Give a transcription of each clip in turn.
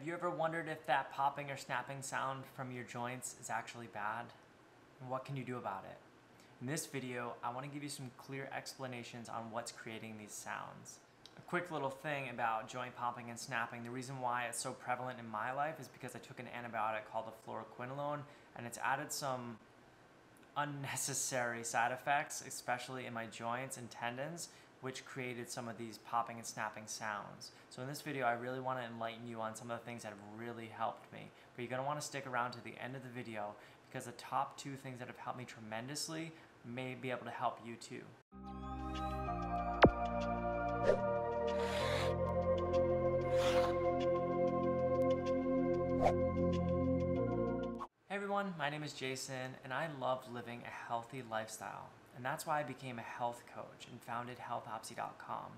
Have you ever wondered if that popping or snapping sound from your joints is actually bad? And what can you do about it? In this video, I want to give you some clear explanations on what's creating these sounds. A quick little thing about joint popping and snapping. The reason why it's so prevalent in my life is because I took an antibiotic called the fluoroquinolone, and it's added some unnecessary side effects, especially in my joints and tendons, which created some of these popping and snapping sounds. So in this video, I really want to enlighten you on some of the things that have really helped me. But you're going to want to stick around to the end of the video because the top 2 things that have helped me tremendously may be able to help you too. Hey everyone, my name is Jason and I love living a healthy lifestyle. And that's why I became a health coach and founded healthopsy.com,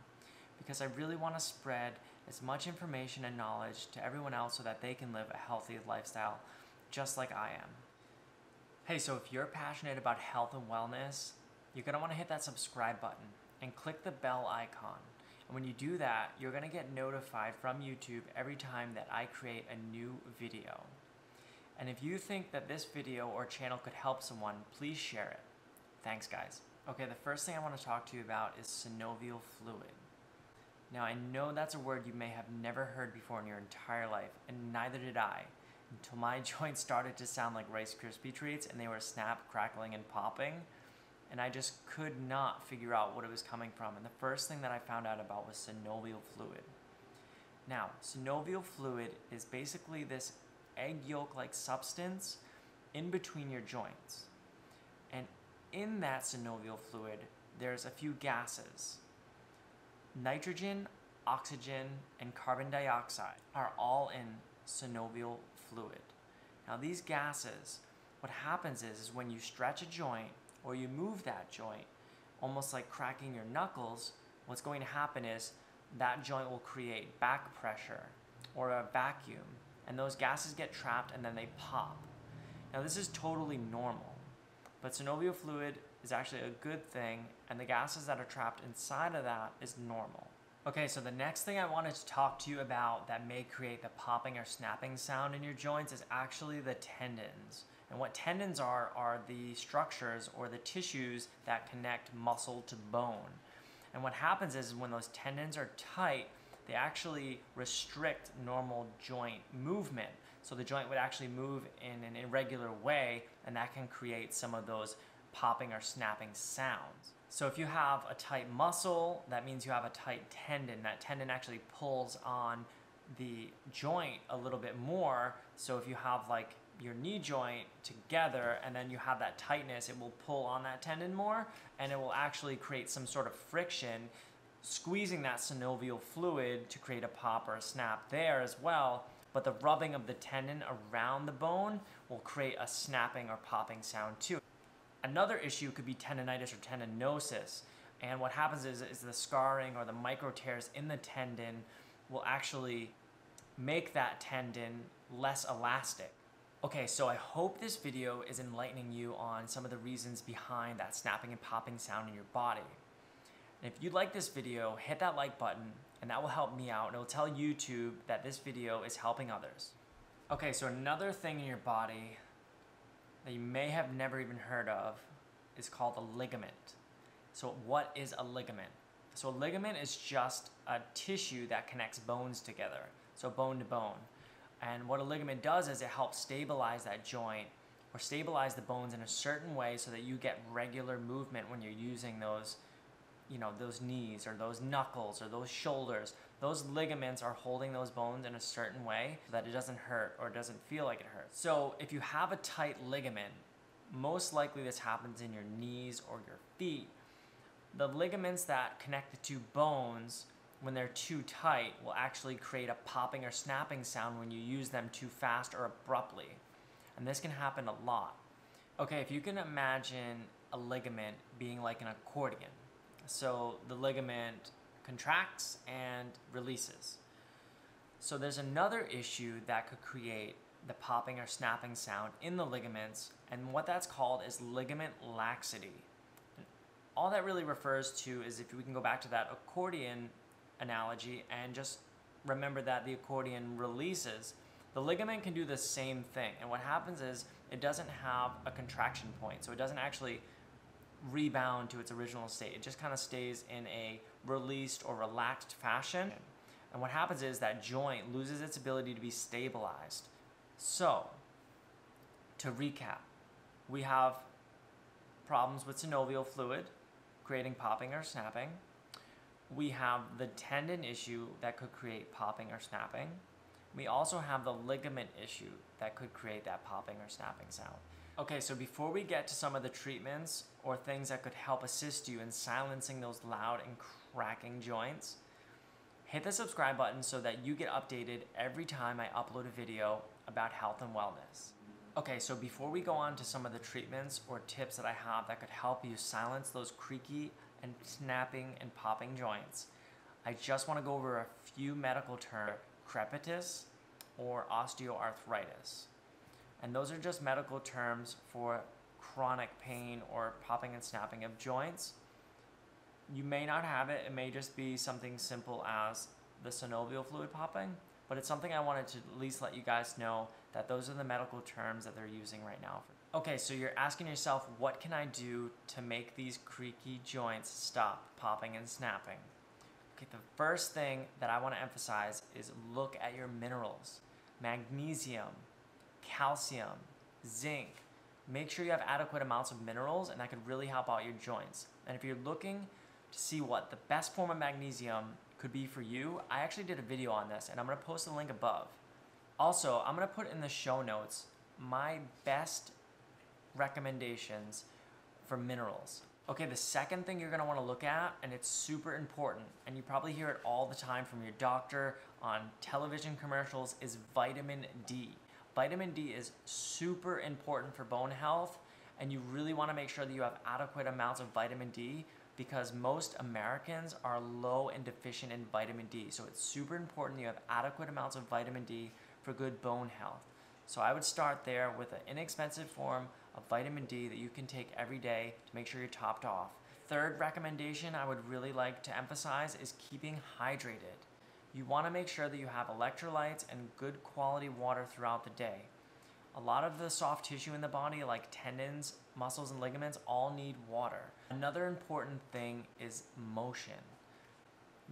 because I really want to spread as much information and knowledge to everyone else so that they can live a healthy lifestyle just like I am. Hey, so if you're passionate about health and wellness, you're going to want to hit that subscribe button and click the bell icon. And when you do that, you're going to get notified from YouTube every time that I create a new video. And if you think that this video or channel could help someone, please share it. Thanks, guys. Okay, the first thing I want to talk to you about is synovial fluid. Now, I know that's a word you may have never heard before in your entire life, and neither did I, until my joints started to sound like Rice Krispie treats and they were snap, crackling, and popping, and I just could not figure out what it was coming from. And the first thing that I found out about was synovial fluid. Now, synovial fluid is basically this egg yolk-like substance in between your joints. And in that synovial fluid, there's a few gases. Nitrogen, oxygen, and carbon dioxide are all in synovial fluid. Now these gases, what happens is when you stretch a joint or you move that joint, almost like cracking your knuckles, what's going to happen is that joint will create back pressure or a vacuum, and those gases get trapped and then they pop. Now this is totally normal. But synovial fluid is actually a good thing, and the gases that are trapped inside of that is normal. Okay, so the next thing I wanted to talk to you about that may create the popping or snapping sound in your joints is actually the tendons. And what tendons are the structures or the tissues that connect muscle to bone. And what happens is when those tendons are tight, they actually restrict normal joint movement. So the joint would actually move in an irregular way, and that can create some of those popping or snapping sounds. So if you have a tight muscle, that means you have a tight tendon. That tendon actually pulls on the joint a little bit more. So if you have like your knee joint together and then you have that tightness, it will pull on that tendon more, and it will actually create some sort of friction, squeezing that synovial fluid to create a pop or a snap there as well. But the rubbing of the tendon around the bone will create a snapping or popping sound too. Another issue could be tendonitis or tendinosis. And what happens is the scarring or the micro tears in the tendon will actually make that tendon less elastic. Okay, so I hope this video is enlightening you on some of the reasons behind that snapping and popping sound in your body. And if you like this video, hit that like button, and that will help me out, and it will tell YouTube that this video is helping others. Okay, so another thing in your body that you may have never even heard of is called a ligament. So what is a ligament? So a ligament is just a tissue that connects bones together, so bone to bone. And what a ligament does is it helps stabilize that joint or stabilize the bones in a certain way so that you get regular movement when you're using those knees or those knuckles or those shoulders. Those ligaments are holding those bones in a certain way so that it doesn't hurt or doesn't feel like it hurts. So if you have a tight ligament, most likely this happens in your knees or your feet. The ligaments that connect the two bones, when they're too tight, will actually create a popping or snapping sound when you use them too fast or abruptly. And this can happen a lot. Okay, if you can imagine a ligament being like an accordion. So the ligament contracts and releases. So there's another issue that could create the popping or snapping sound in the ligaments, and what that's called is ligament laxity. And all that really refers to is, if we can go back to that accordion analogy and just remember that the accordion releases, the ligament can do the same thing. And what happens is it doesn't have a contraction point, so it doesn't actually rebound to its original state. It just kind of stays in a released or relaxed fashion. And what happens is that joint loses its ability to be stabilized. So, to recap, we have problems with synovial fluid, creating popping or snapping. We have the tendon issue that could create popping or snapping. We also have the ligament issue that could create that popping or snapping sound. Okay, so before we get to some of the treatments or things that could help assist you in silencing those loud and cracking joints, hit the subscribe button so that you get updated every time I upload a video about health and wellness. Okay, so before we go on to some of the treatments or tips that I have that could help you silence those creaky and snapping and popping joints, I just want to go over a few medical terms: crepitus or osteoarthritis. And those are just medical terms for chronic pain or popping and snapping of joints. You may not have it. It may just be something simple as the synovial fluid popping, but it's something I wanted to at least let you guys know that those are the medical terms that they're using right now. Okay, so you're asking yourself, what can I do to make these creaky joints stop popping and snapping? Okay, the first thing that I want to emphasize is look at your minerals: magnesium, calcium, zinc. Make sure you have adequate amounts of minerals, and that could really help out your joints. And if you're looking to see what the best form of magnesium could be for you, I actually did a video on this, and I'm going to post the link above. Also, I'm going to put in the show notes my best recommendations for minerals. Okay, the second thing you're going to want to look at, and it's super important, and you probably hear it all the time from your doctor on television commercials, is vitamin D. Vitamin D is super important for bone health, and you really want to make sure that you have adequate amounts of vitamin D, because most Americans are low and deficient in vitamin D. So it's super important that you have adequate amounts of vitamin D for good bone health. So I would start there with an inexpensive form of vitamin D that you can take every day to make sure you're topped off. Third recommendation I would really like to emphasize is keeping hydrated. You want to make sure that you have electrolytes and good quality water throughout the day. A lot of the soft tissue in the body, like tendons, muscles, and ligaments, all need water. Another important thing is motion.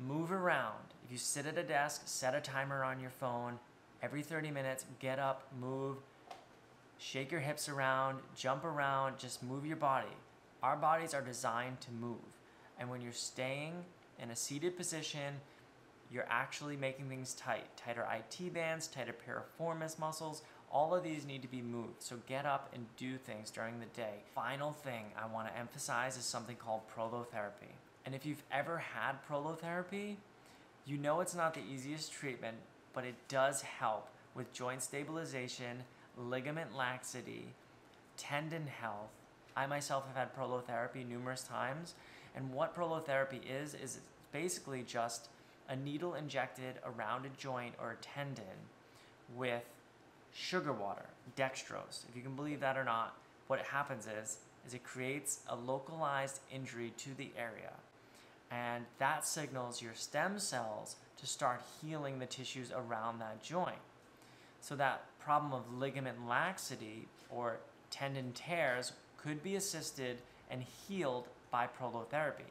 Move around. If you sit at a desk, set a timer on your phone. Every 30 minutes, get up, move, shake your hips around, jump around, just move your body. Our bodies are designed to move. And when you're staying in a seated position, you're actually making things tight. Tighter IT bands, tighter piriformis muscles, all of these need to be moved. So get up and do things during the day. Final thing I want to emphasize is something called prolotherapy. And if you've ever had prolotherapy, you know it's not the easiest treatment, but it does help with joint stabilization, ligament laxity, tendon health. I myself have had prolotherapy numerous times, and what prolotherapy is it's basically just a needle injected around a joint or a tendon with sugar water, dextrose. If you can believe that or not, what happens is it creates a localized injury to the area, and that signals your stem cells to start healing the tissues around that joint. So that problem of ligament laxity or tendon tears could be assisted and healed by prolotherapy.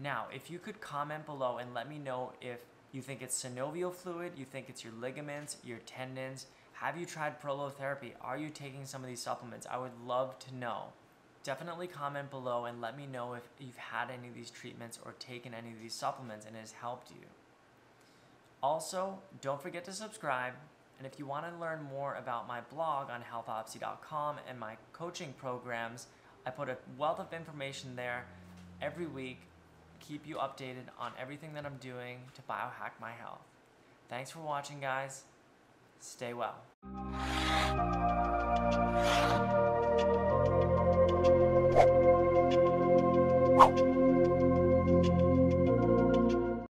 Now, if you could comment below and let me know if you think it's synovial fluid, you think it's your ligaments, your tendons. Have you tried prolotherapy? Are you taking some of these supplements? I would love to know. Definitely comment below and let me know if you've had any of these treatments or taken any of these supplements and it has helped you. Also, don't forget to subscribe. And if you want to learn more about my blog on healthopsy.com and my coaching programs, I put a wealth of information there every week. Keep you updated on everything that I'm doing to biohack my health. Thanks for watching, guys. Stay well.